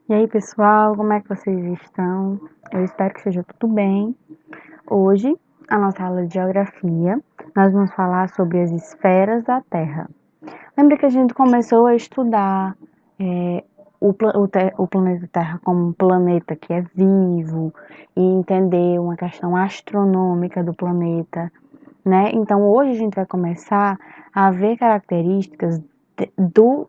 E aí, pessoal, como é que vocês estão? Eu espero que esteja tudo bem. Hoje, a nossa aula de geografia, nós vamos falar sobre as esferas da Terra. Lembra que a gente começou a estudar o planeta Terra como um planeta que é vivo e entender uma questão astronômica do planeta, né? Então, hoje a gente vai começar a ver características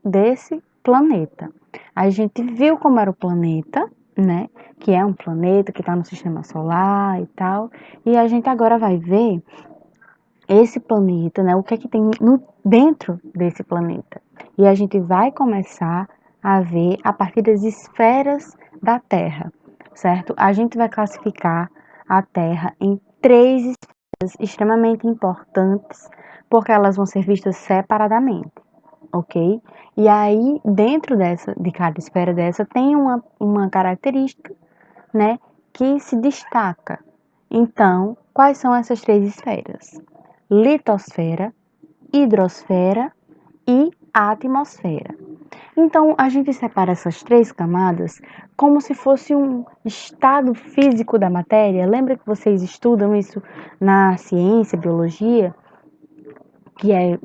desse planeta. A gente viu como era o planeta, né? Que é um planeta que está no sistema solar e tal. E a gente agora vai ver esse planeta, né? O que é que tem dentro desse planeta. E a gente vai começar a ver a partir das esferas da Terra, certo? A gente vai classificar a Terra em três esferas extremamente importantes, porque elas vão ser vistas separadamente, ok? E aí, dentro de cada esfera dessa, tem uma característica, né, que se destaca. Então, quais são essas três esferas? Litosfera, hidrosfera e atmosfera. Então, a gente separa essas três camadas como se fosse um estado físico da matéria. Lembra que vocês estudam isso na ciência, biologia, que é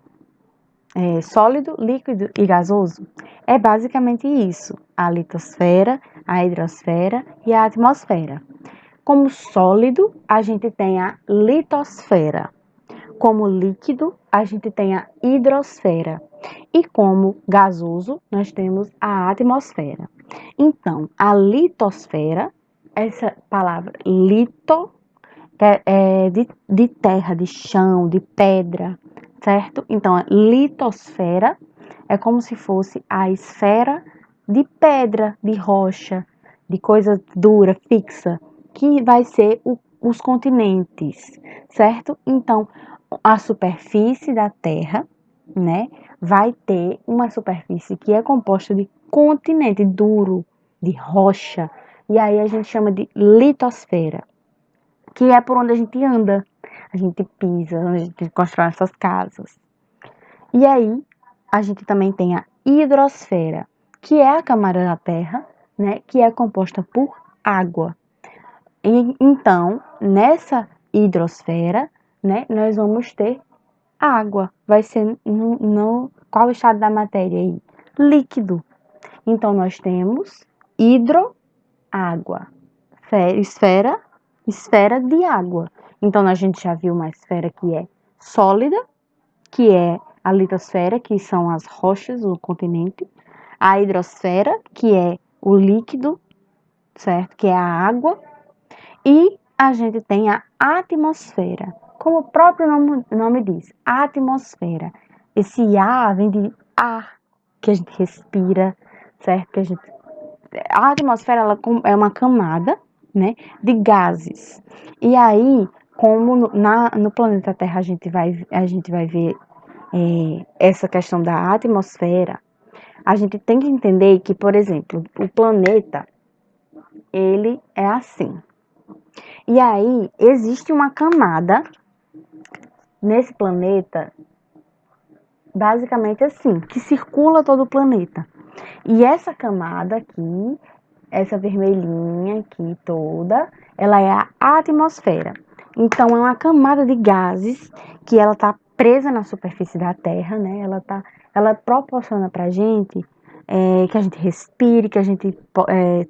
sólido, líquido e gasoso? É basicamente isso: a litosfera, a hidrosfera e a atmosfera. Como sólido, a gente tem a litosfera. Como líquido, a gente tem a hidrosfera. E como gasoso, nós temos a atmosfera. Então, a litosfera, essa palavra lito, é de terra, de chão, de pedra, certo? Então, a litosfera é como se fosse a esfera de pedra, de rocha, de coisa dura, fixa, que vai ser os continentes, certo? Então, a superfície da Terra, né, vai ter uma superfície que é composta de continente duro, de rocha, e aí a gente chama de litosfera, que é por onde a gente anda, a gente pisa, onde a gente constrói essas casas. E aí a gente também tem a hidrosfera, que é a camada da Terra, né, que é composta por água. E então, nessa hidrosfera, né, nós vamos ter água. Vai ser qual o estado da matéria aí? Líquido. Então, nós temos água. Esfera, esfera de água. Então, a gente já viu uma esfera que é sólida, que é a litosfera, que são as rochas, o continente. A hidrosfera, que é o líquido, certo? Que é a água. E a gente tem a atmosfera, como o próprio nome diz, atmosfera. Esse ar vem de ar que a gente respira, certo? A atmosfera ela é uma camada, né, de gases. E aí, como no planeta Terra a gente vai ver essa questão da atmosfera, a gente tem que entender que, por exemplo, o planeta, ele é assim. E aí, existe uma camada nesse planeta, basicamente assim, que circula todo o planeta. E essa camada aqui, essa vermelhinha aqui toda, ela é a atmosfera. Então, é uma camada de gases que ela está presa na superfície da Terra, né? Ela proporciona pra gente que a gente respire, que a gente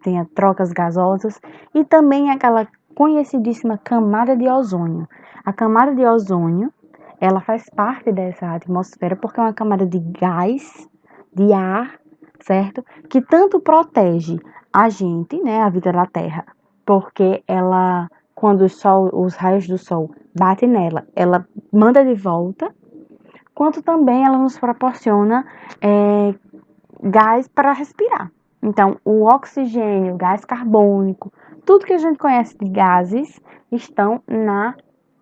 tenha trocas gasosas e também aquela conhecidíssima camada de ozônio. A camada de ozônio, ela faz parte dessa atmosfera porque é uma camada de gás, de ar, certo? Que tanto protege a gente, né, a vida da Terra, porque ela, quando os raios do sol batem nela, ela manda de volta, quanto também ela nos proporciona gás para respirar. Então, o oxigênio, gás carbônico, tudo que a gente conhece de gases estão na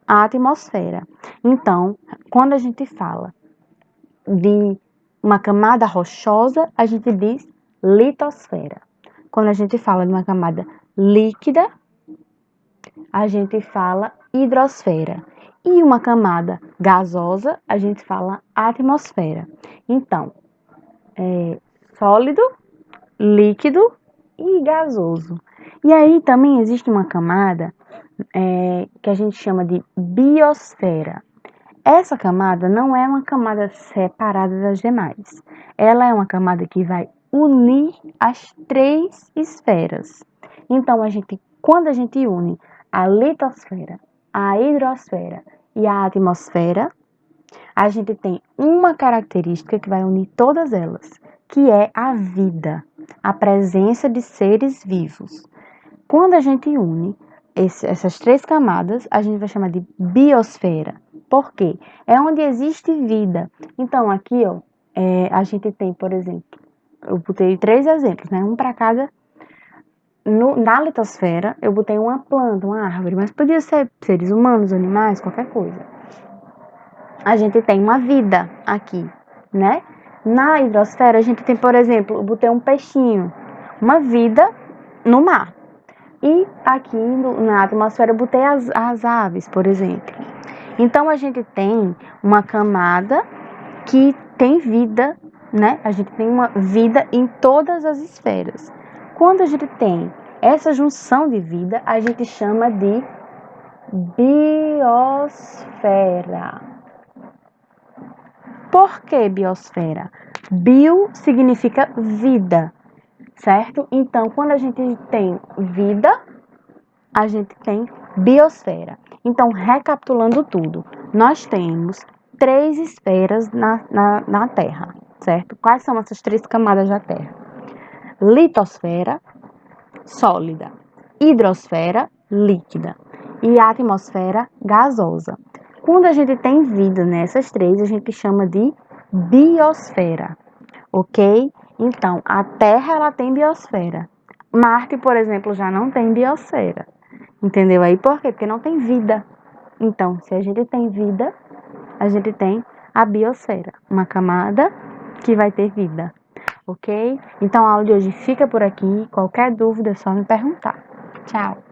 atmosfera. Então, quando a gente fala de uma camada rochosa, a gente diz litosfera. Quando a gente fala de uma camada líquida, a gente fala hidrosfera. E uma camada gasosa, a gente fala atmosfera. Então, sólido, líquido e gasoso. E aí também existe uma camada que a gente chama de biosfera. Essa camada não é uma camada separada das demais. Ela é uma camada que vai unir as 3 esferas. Então, quando a gente une a litosfera, a hidrosfera e a atmosfera, a gente tem uma característica que vai unir todas elas, que é a vida, a presença de seres vivos. Quando a gente une essas 3 camadas, a gente vai chamar de biosfera. Por quê? É onde existe vida. Então, aqui, ó, a gente tem, por exemplo, eu botei 3 exemplos, né? Um para cada. Na litosfera, eu botei uma planta, uma árvore, mas podia ser seres humanos, animais, qualquer coisa. A gente tem uma vida aqui, né? Na hidrosfera, a gente tem, por exemplo, eu botei um peixinho, uma vida no mar. E aqui na atmosfera eu botei as aves, por exemplo. Então a gente tem uma camada que tem vida, né? A gente tem uma vida em todas as esferas. Quando a gente tem essa junção de vida, a gente chama de biosfera. Por que biosfera? Bio significa vida, certo? Então, quando a gente tem vida, a gente tem biosfera. Então, recapitulando tudo, nós temos 3 esferas na Terra, certo? Quais são essas 3 camadas da Terra? Litosfera, sólida, hidrosfera, líquida e atmosfera gasosa. Quando a gente tem vida nessas 3, a gente chama de biosfera, ok? Então, a Terra ela tem biosfera. Marte, por exemplo, já não tem biosfera. Entendeu aí por quê? Porque não tem vida. Então, se a gente tem vida, a gente tem a biosfera, uma camada que vai ter vida, ok? Então, a aula de hoje fica por aqui. Qualquer dúvida é só me perguntar. Tchau!